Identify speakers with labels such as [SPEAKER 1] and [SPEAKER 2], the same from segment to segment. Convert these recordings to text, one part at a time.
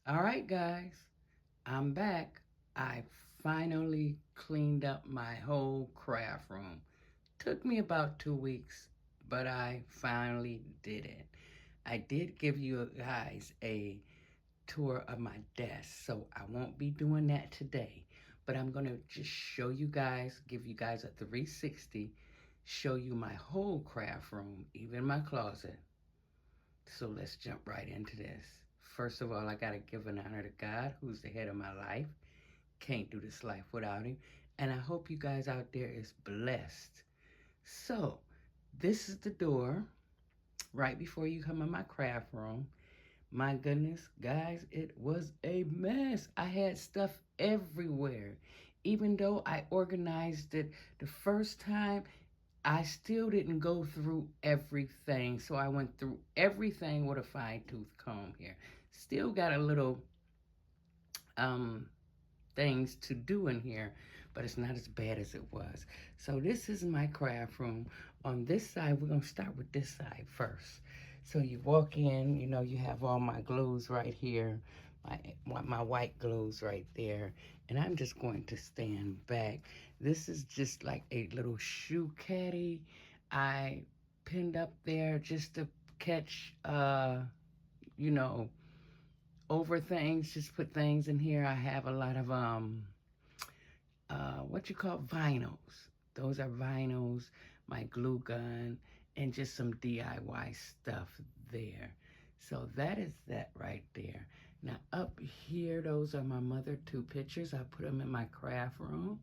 [SPEAKER 1] All right, guys, I'm back. I finally cleaned up my whole craft room. Took me about 2 weeks, but I finally did it. I did give you guys a tour of my desk, so I won't be doing that today. But I'm going to just show you guys, give you guys a 360, show you my whole craft room, even my closet. So let's jump right into this. First of all, I got to give an honor to God, who's the head of my life. Can't do this life without him. And I hope you guys out there is blessed. So, this is the door right before you come in my craft room. My goodness, guys, it was a mess. I had stuff everywhere. Even though I organized it the first time, I still didn't go through everything. So I went through everything with a fine tooth comb here. Still got a little um things to do in here, but it's not as bad as it was. So this is my craft room. On this side, we're gonna start with this side first. So you walk in, you have all my glues right here, my white glues right there, and I'm just going to stand back. This is just like a little shoe caddy I pinned up there just to catch, you know, over things. Just put things in here. I have a lot of what you call vinyls. Those are vinyls, my glue gun, and just some DIY stuff there. So that is that right there. Now up here, those are my mother two pictures. I put them in my craft room.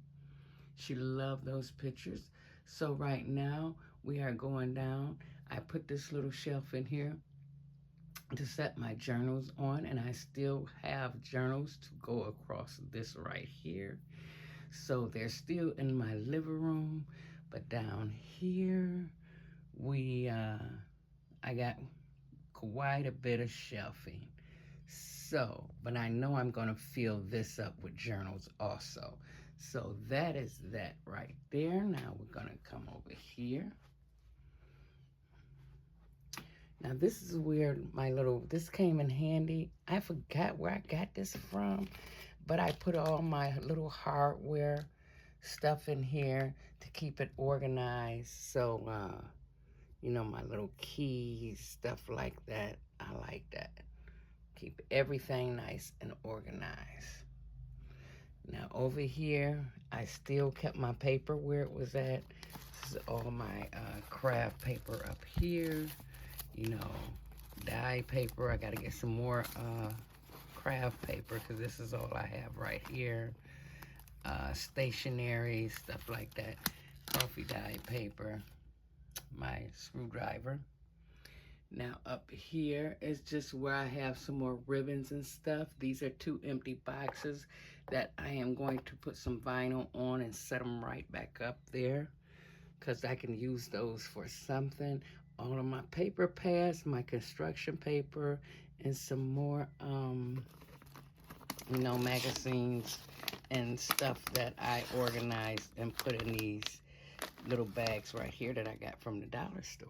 [SPEAKER 1] She loved those pictures. So right now we are going down. I put this little shelf in here to set my journals on, and I still have journals to go across this right here. So they're still in my living room, but down here we I got quite a bit of shelving. So, but I know I'm gonna fill this up with journals also. So that is that right there. Now we're gonna come over here. Now this is where this came in handy. I forgot where I got this from, but I put all my little hardware stuff in here to keep it organized. So, my little keys, stuff like that. I like that. Keep everything nice and organized. Now over here, I still kept my paper where it was at. This is all my craft paper up here. You know, dye paper. I got to get some more craft paper because this is all I have right here. Stationery, stuff like that. Coffee dye paper. My screwdriver. Now up here is just where I have some more ribbons and stuff. These are two empty boxes that I am going to put some vinyl on and set them right back up there because I can use those for something. All of my paper pads, my construction paper, and some more, magazines and stuff that I organized and put in these little bags right here that I got from the dollar store.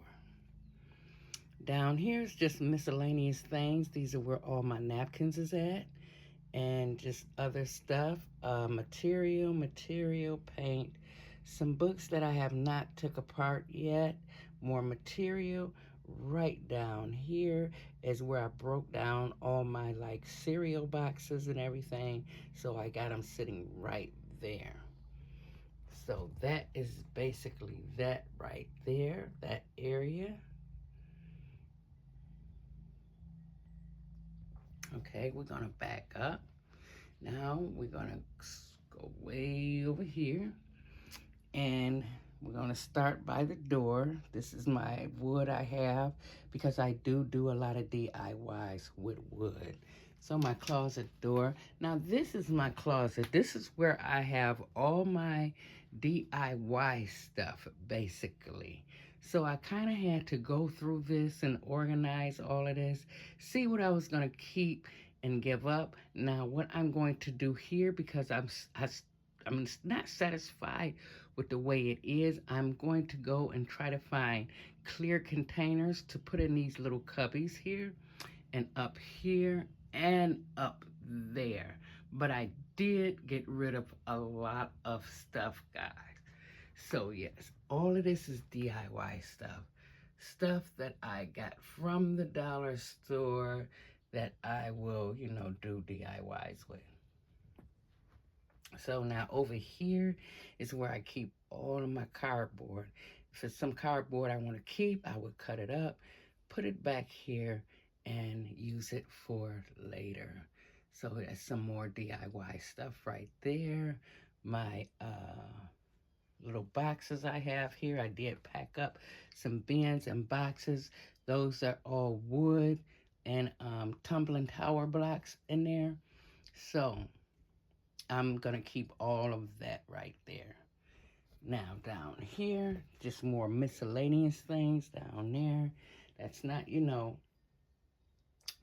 [SPEAKER 1] Down here is just miscellaneous things. These are where all my napkins is at, and just other stuff. Material, paint, some books that I have not took apart yet, more material. Right down here is where I broke down all my like cereal boxes and everything, so I got them sitting right there. So that is basically that right there, that area. Okay, we're gonna back up. Now we're gonna go way over here, and we're gonna start by the door. This is my wood I have because I do a lot of DIYs with wood. So my closet door. Now this is my closet. This is where I have all my DIY stuff basically. So I kind of had to go through this and organize all of this, see what I was gonna keep and give up. Now what I'm going to do here, because I'm not satisfied with the way it is, I'm going to go and try to find clear containers to put in these little cubbies here and up here. and up there. But I did get rid of a lot of stuff, guys. So yes, all of this is DIY stuff. Stuff that I got from the dollar store that I will, do DIYs with. So now over here is where I keep all of my cardboard. If it's some cardboard I want to keep, I would cut it up, put it back here, and use it for later. So that's some more DIY stuff right there. My little boxes I have here, I did pack up some bins and boxes. Those are all wood and tumbling tower blocks in there. So I'm gonna keep all of that right there. Now down here, just more miscellaneous things down there. That's not,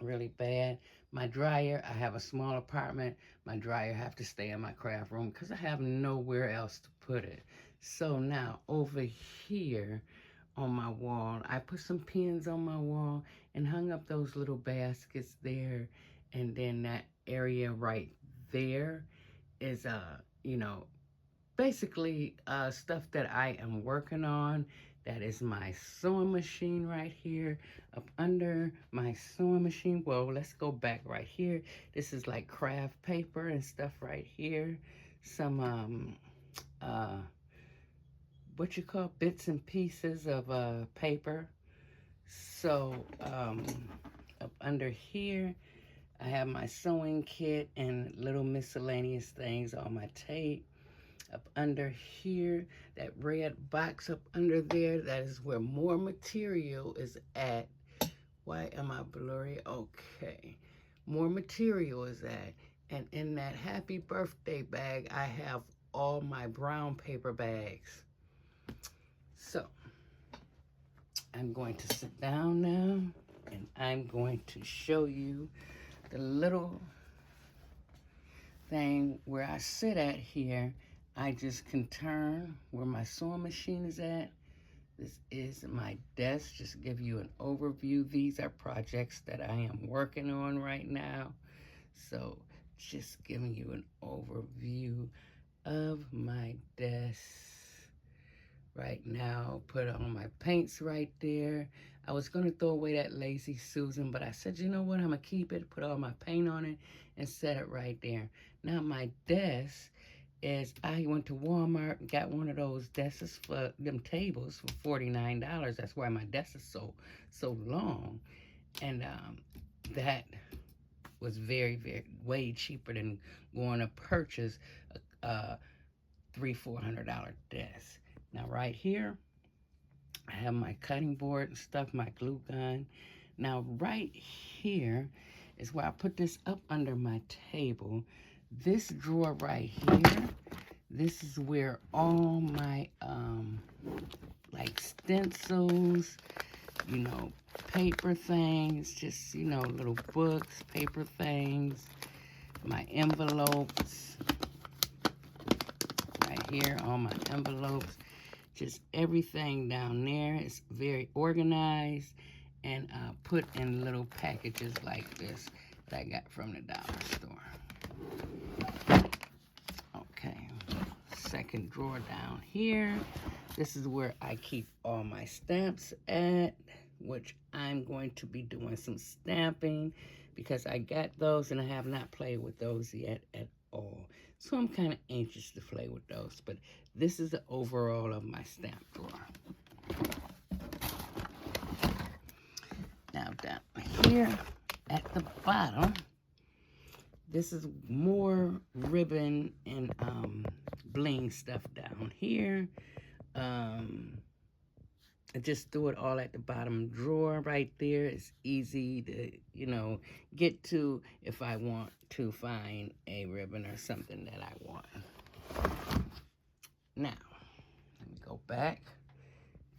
[SPEAKER 1] really bad. My dryer, I have a small apartment. My dryer have to stay in my craft room because I have nowhere else to put it. So now over here on my wall, I put some pins on my wall and hung up those little baskets there. And then that area right there is basically stuff that I am working on. That is my sewing machine right here. Up under my sewing machine, well, let's go back right here. This is like craft paper and stuff right here. Some what you call bits and pieces of paper. So up under here I have my sewing kit and little miscellaneous things on my tape. Up under here, that red box up under there, that is where more material is at. Why am I blurry? Okay. More material is at. And in that happy birthday bag, I have all my brown paper bags. So, I'm going to sit down now, and I'm going to show you the little thing where I sit at here. I just can turn where my sewing machine is at. This is my desk, just to give you an overview. These are projects that I am working on right now. So just giving you an overview of my desk right now. Put on my paints right there. I was gonna throw away that Lazy Susan, but I said, you know what, I'm gonna keep it, put all my paint on it, and set it right there. Now my desk is, I went to Walmart and got one of those desks for them tables for $49. That's why my desk is so long. And that was very way cheaper than going to purchase a $300-400 desk. Now right here, I have my cutting board and stuff, my glue gun. Now right here is where I put this up under my table. This drawer right here, this is where all my like stencils, paper things, just little books, paper things, my envelopes right here, all my envelopes, just everything down there is very organized and put in little packages like this that I got from the dollar store. Okay, second drawer down here. This is where I keep all my stamps at, which I'm going to be doing some stamping because I got those and I have not played with those yet at all. So I'm kind of anxious to play with those, but this is the overall of my stamp drawer. Now down here at the bottom, this is more ribbon and bling stuff down here. I just threw it all at the bottom drawer right there. It's easy to, get to if I want to find a ribbon or something that I want. Now, let me go back.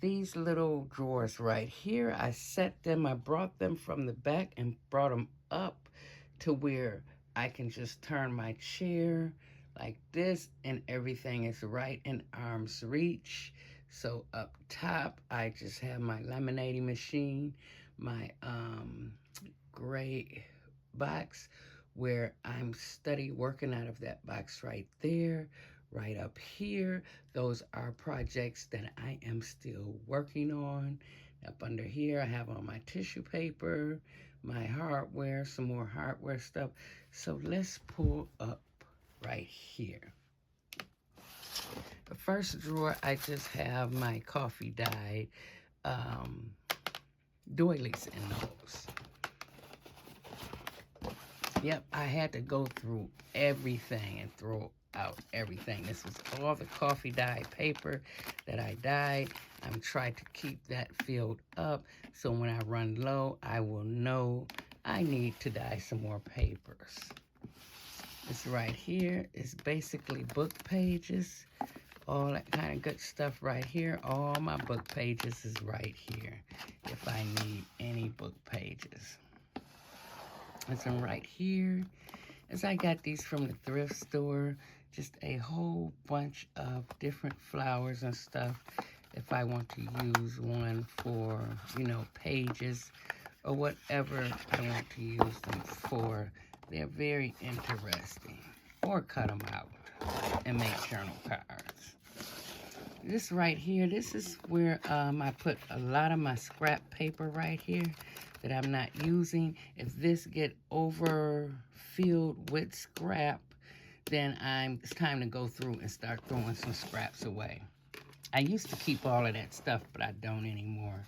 [SPEAKER 1] These little drawers right here, I set them, I brought them from the back and brought them up to where I can just turn my chair like this and everything is right in arm's reach. So up top, I just have my laminating machine, my gray box where I'm steady working out of that box right there, right up here. Those are projects that I am still working on. Up under here, I have all my tissue paper, my hardware, some more hardware stuff. So let's pull up right here. The first drawer, I just have my coffee dyed doilies in those. Yep, I had to go through everything and throw out everything. This was all the coffee dyed paper that I dyed. I'm trying to keep that filled up so when I run low, I will know I need to dye some more papers. This right here is basically book pages. All that kind of good stuff right here. All my book pages is right here if I need any book pages. And some right here is I got these from the thrift store. Just a whole bunch of different flowers and stuff. If I want to use one for, pages or whatever I want to use them for. They're very interesting. Or cut them out and make journal cards. This right here, this is where I put a lot of my scrap paper right here that I'm not using. If this get overfilled with scrap, then it's time to go through and start throwing some scraps away. I used to keep all of that stuff, but I don't anymore.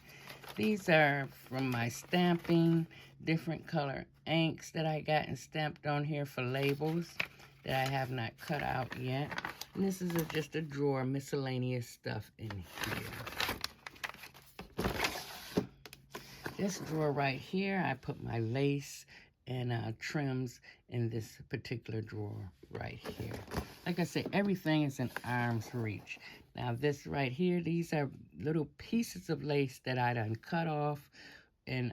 [SPEAKER 1] These are from my stamping, different color inks that I got and stamped on here for labels that I have not cut out yet. And this is just a drawer, miscellaneous stuff in here. This drawer right here, I put my lace and trims in this particular drawer right here. Like I said, everything is in arm's reach. Now this right here, these are little pieces of lace that I done cut off and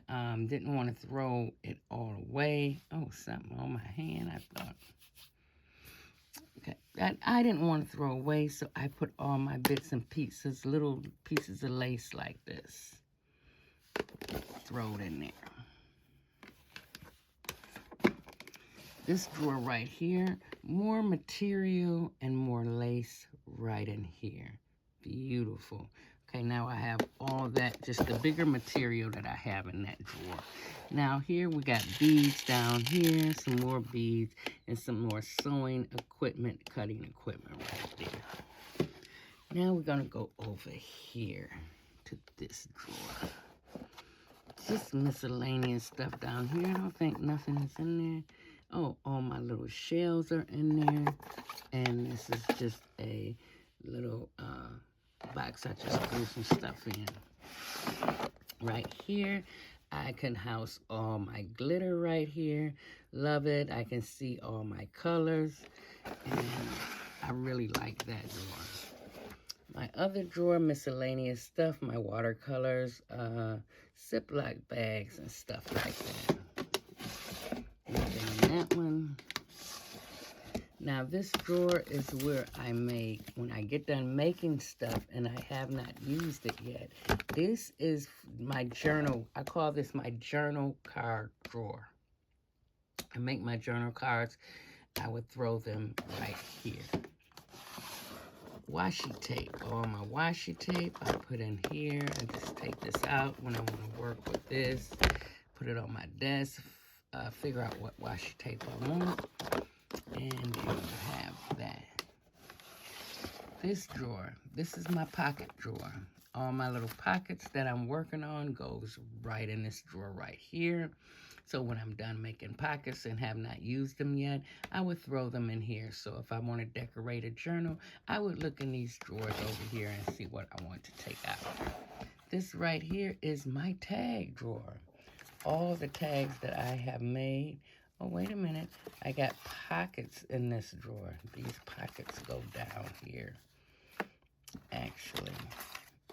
[SPEAKER 1] didn't want to throw it all away. Oh, something on my hand, I thought. Okay, that I didn't want to throw away, so I put all my bits and pieces, little pieces of lace like this. Throw it in there. This drawer right here, more material and more lace right in here. Beautiful. Okay, now I have all that, just the bigger material that I have in that drawer. Now here we got beads down here, some more beads, and some more sewing equipment, cutting equipment right there. Now we're gonna go over here to this drawer. Just miscellaneous stuff down here. I don't think nothing is in there. Oh, all my little shells are in there. And this is just a little box I just threw some stuff in. Right here, I can house all my glitter right here. Love it. I can see all my colors. And I really like that drawer. My other drawer, miscellaneous stuff, my watercolors, Ziploc bags and stuff like that. Nothing in that one. Now this drawer is where I make, when I get done making stuff and I have not used it yet. This is my journal. I call this my journal card drawer. I make my journal cards. I would throw them right here. Washi tape. All my washi tape I put in here. I just take this out when I want to work with this. Put it on my desk. Figure out what washi tape I want. And there you have that. This drawer. This is my pocket drawer. All my little pockets that I'm working on goes right in this drawer right here. So when I'm done making pockets and have not used them yet, I would throw them in here. So if I want to decorate a journal, I would look in these drawers over here and see what I want to take out. This right here is my tag drawer. All the tags that I have made. Oh, wait a minute. I got pockets in this drawer. These pockets go down here. Actually,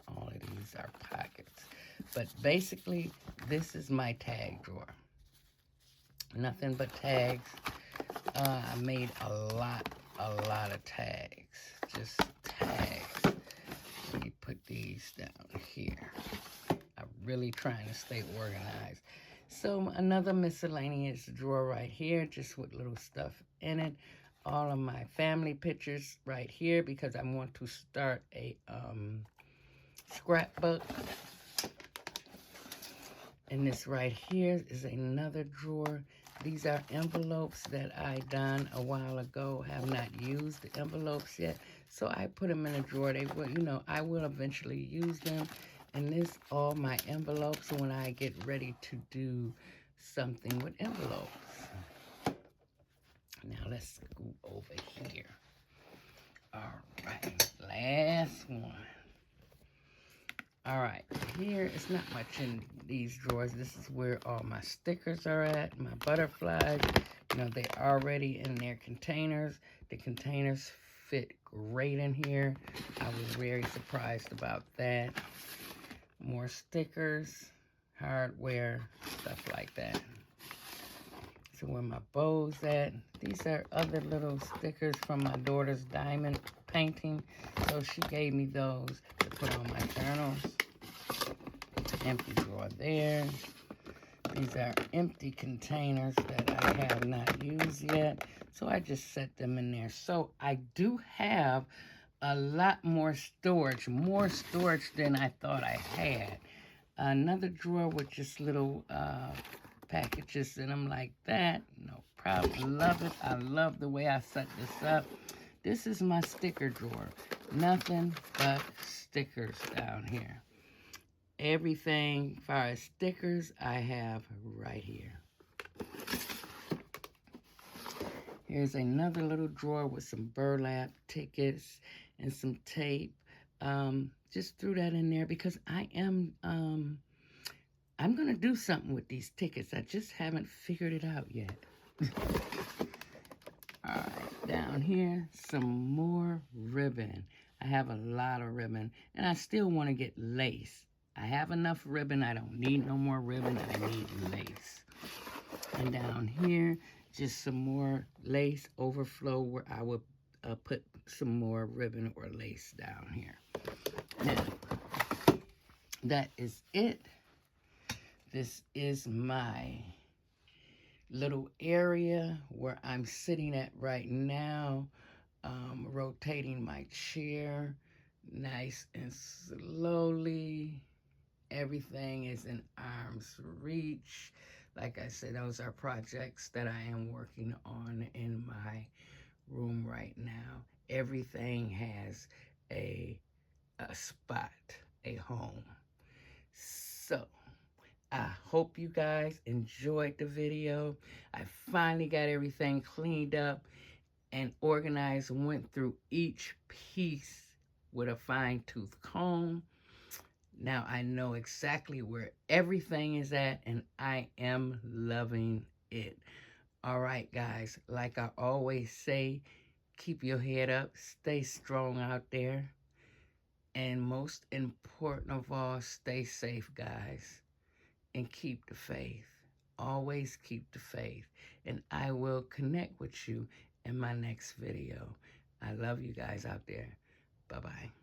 [SPEAKER 1] all of these are pockets. But basically, this is my tag drawer. Nothing but tags. I made a lot of tags. Just tags. Let me put these down here. I'm really trying to stay organized. So another miscellaneous drawer right here, just with little stuff in it. All of my family pictures right here because I want to start a scrapbook. And this right here is another drawer. These are envelopes that I done a while ago. Have not used the envelopes yet. So I put them in a drawer. They will, you know, I will eventually use them. And this all my envelopes when I get ready to do something with envelopes. Now let's go over here. All right, last one. All right, here it's not much in these drawers. This is where all my stickers are at, my butterflies. You know, they're already in their containers. The containers fit great in here. I was very surprised about that. More stickers, hardware, stuff like that. So where my bows at. These are other little stickers from my daughter's diamond painting. So she gave me those to put on my journals. Empty drawer there. These are empty containers that I have not used yet. So I just set them in there. So I do have a lot more storage than I thought I had. Another drawer with just little packages in them like that. No problem. Love it. I love the way I set this up. This is my sticker drawer. Nothing but stickers down here. Everything as far as stickers I have right here. Here's another little drawer with some burlap tickets and some tape. Just threw that in there because I'm going to do something with these tickets. I just haven't figured it out yet. All right, down here, some more ribbon. I have a lot of ribbon, and I still want to get lace. I have enough ribbon. I don't need no more ribbon. I need lace. And down here, just some more lace overflow where I would put some more ribbon or lace down here. Now, that is it. This is my little area where I'm sitting at right now, rotating my chair nice and slowly. Everything is in arm's reach. Like I said, those are projects that I am working on in my room right now. Everything has a spot, a home. So, I hope you guys enjoyed the video. I finally got everything cleaned up and organized, went through each piece with a fine-tooth comb. Now I know exactly where everything is at, and I am loving it. All right, guys, like I always say, keep your head up, stay strong out there, and most important of all, stay safe, guys, and keep the faith. Always keep the faith, and I will connect with you in my next video. I love you guys out there. Bye-bye.